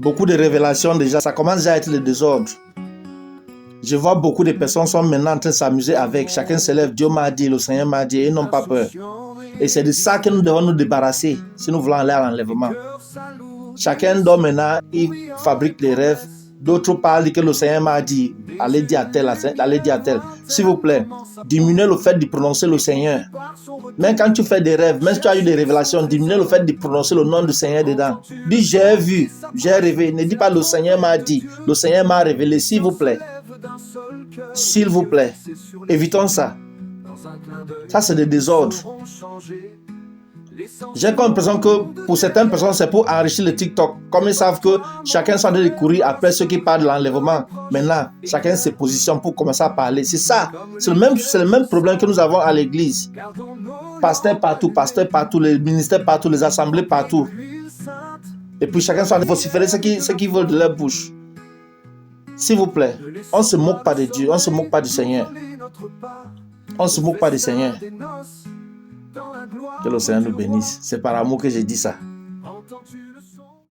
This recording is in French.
beaucoup de révélations déjà. Ça commence déjà à être le désordre. Je vois beaucoup de personnes sont maintenant en train de s'amuser avec. Chacun se lève, Dieu m'a dit, le Seigneur m'a dit, et ils n'ont pas peur. Et c'est de ça que nous devons nous débarrasser si nous voulons aller à l'enlèvement. Chacun dort maintenant, il fabrique les rêves. D'autres parlent que le Seigneur m'a dit, allez dire à tel, allez dire à tel. S'il vous plaît, diminuez le fait de prononcer le Seigneur. Même quand tu fais des rêves, même si tu as eu des révélations, diminuez le fait de prononcer le nom du Seigneur dedans. Dis j'ai vu, j'ai rêvé. Ne dis pas le Seigneur m'a dit, le Seigneur m'a révélé, s'il vous plaît. S'il vous plaît, évitons ça. Ça, c'est des désordres. J'ai comme l'impression que pour certaines personnes, c'est pour enrichir le TikTok. Comme ils savent que chacun s'en train de courir après ceux qui parlent de l'enlèvement. Maintenant, chacun se positionne pour commencer à parler. C'est ça. C'est le même problème que nous avons à l'église. Pasteur partout, les ministères partout, les assemblées partout. Et puis chacun s'en train de vociférer ce qu'ils veulent de leur bouche. S'il vous plaît, on ne se moque pas de Dieu, on ne se moque pas du Seigneur. On ne se moque pas du Seigneur. Que le Seigneur nous bénisse. C'est par amour que j'ai dit ça.